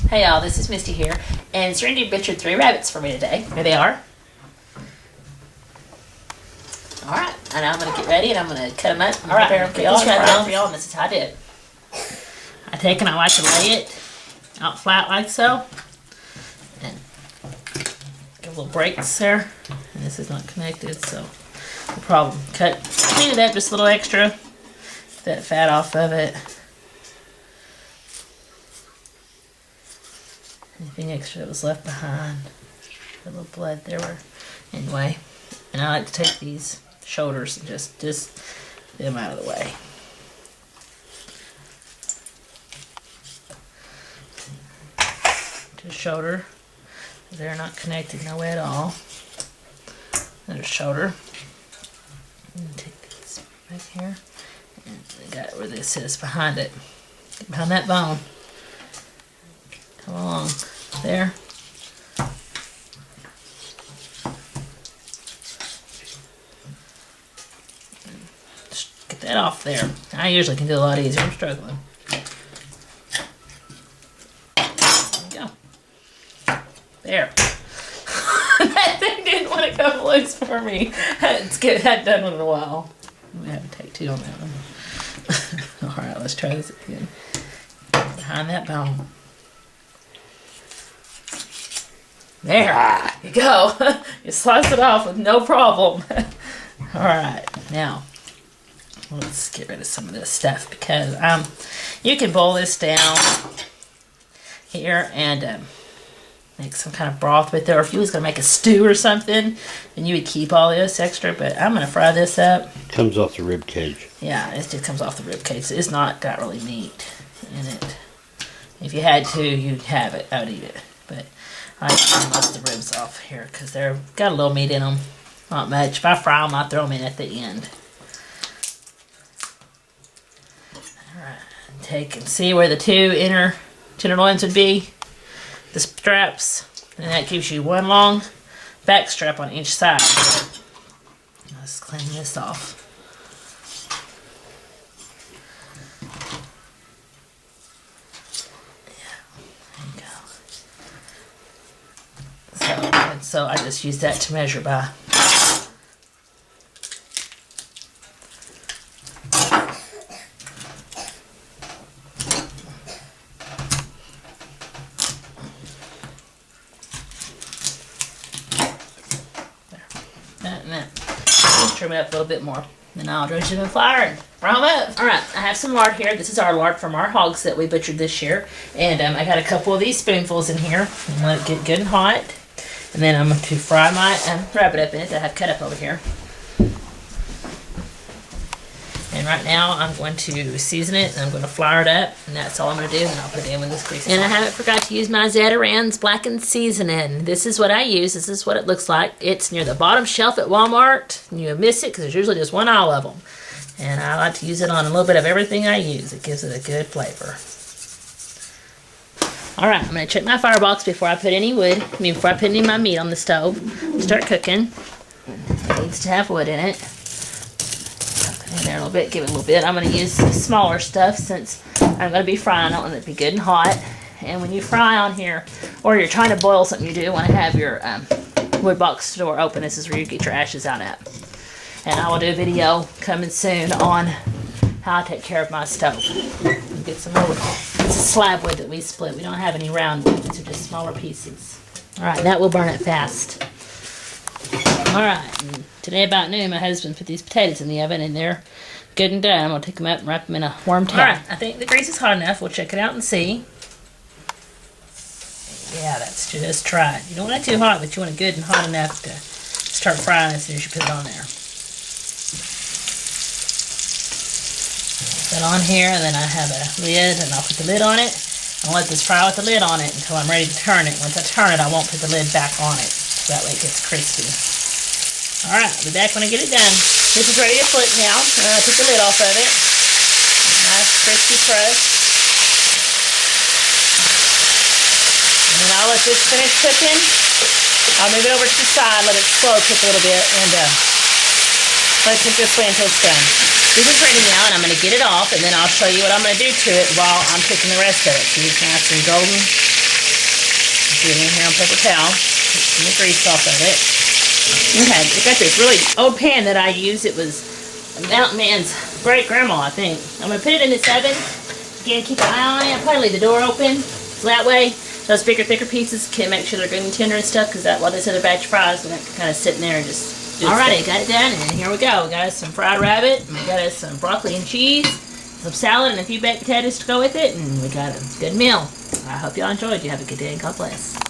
Hey y'all, this is Misty here, and Serenity butchered 3 rabbits for me today. Here they are. Alright, and now I'm going to get ready and I'm going to cut them up and prepare them for y'all and this is how I do it. I take and I like to lay it out flat like so, and give little breaks there, and this is not connected, so no problem. Clean it up just a little extra, get that fat off of it. Anything extra that was left behind, a little blood there were, anyway. And I like to take these shoulders and just get them out of the way. To the shoulder, they're not connected no way at all. There's shoulder. And take this back here, and I got where this is behind it, behind that bone. Come along there. Just get that off there. I usually can do a lot easier. I'm struggling. There you go. There. That thing didn't want to come loose for me. It's good. I hadn't done one in a while. We have to take 2 on that one. Alright, let's try this again. Behind that bone. There you go. You slice it off with no problem. Alright, now let's get rid of some of this stuff because you can boil this down here and make some kind of broth with it, or if you was going to make a stew or something, then you would keep all this extra, but I'm going to fry this up. Comes off the rib cage. Yeah, it just comes off the rib cage. It's not got really meat in it. If you had to, you'd have it. I would eat it, but I trim most of the ribs off here because they've got a little meat in them. Not much. If I fry them, I throw them in at the end. Alright. Take and see where the 2 inner tenderloins would be. The straps. And that gives you 1 long back strap on each side. Let's clean this off. So I just use that to measure by. There. And that. Just trim it up a little bit more. Then I'll dredge it in flour and fry them up. Alright, I have some lard here. This is our lard from our hogs that we butchered this year. And I got a couple of these spoonfuls in here. And let it get good and hot. And then I'm going to fry my rabbit up in it that I have cut up over here. And right now I'm going to season it and I'm going to flour it up. And that's all I'm going to do. And I'll put it in with this grease. And I haven't forgot to use my Zatarain's blackened seasoning. This is what I use. This is what it looks like. It's near the bottom shelf at Walmart. And you'll miss it because there's usually just 1 aisle of them. And I like to use it on a little bit of everything I use. It gives it a good flavor. Alright, I'm going to check my firebox before I put any before I put any of my meat on the stove to start cooking. It needs to have wood in it. Put it in there a little bit, give it a little bit. I'm going to use some smaller stuff since I'm going to be frying. I want it to be good and hot. And when you fry on here, or you're trying to boil something, you do want to have your wood box door open. This is where you get your ashes out at. And I will do a video coming soon on how I take care of my stove. Get some more wood. It's a slab wood that we split. We don't have any round wood. These are just smaller pieces. Alright, that will burn it fast. Alright, today about noon my husband put these potatoes in the oven and they're good and done. I'm going to take them up and wrap them in a warm towel. Alright, I think the grease is hot enough. We'll check it out and see. Yeah, that's just right. You don't want it too hot, but you want it good and hot enough to start frying as soon as you put it on there. Put it on here, and then I have a lid, and I'll put the lid on it. I'll let this fry with the lid on it until I'm ready to turn it. Once I turn it, I won't put the lid back on it, so that way it gets crispy. Alright, I'll be back when I get it done. This is ready to flip now. I took the lid off of it. Nice crispy crust. And then I'll let this finish cooking. I'll move it over to the side, let it slow cook a little bit, and let it cook this way until it's done. This is ready now, and I'm going to get it off, and then I'll show you what I'm going to do to it while I'm cooking the rest of it. See, it's nice and golden. Put it in here on paper towel. Get some of the grease off of it. Okay, I got this really old pan that I use. It was a Mountain Man's great grandma, I think. I'm gonna put it in this oven. Again, keep an eye on it. I'll probably leave the door open so that way those bigger, thicker pieces can make sure they're good and tender and stuff. Because that, while this other batch fries, they're kind of sitting there and just. Alrighty, got it done, and here we go. We got us some fried rabbit, and we got us some broccoli and cheese, some salad, and a few baked potatoes to go with it, and we got a good meal. I hope y'all enjoyed. You have a good day, and God bless.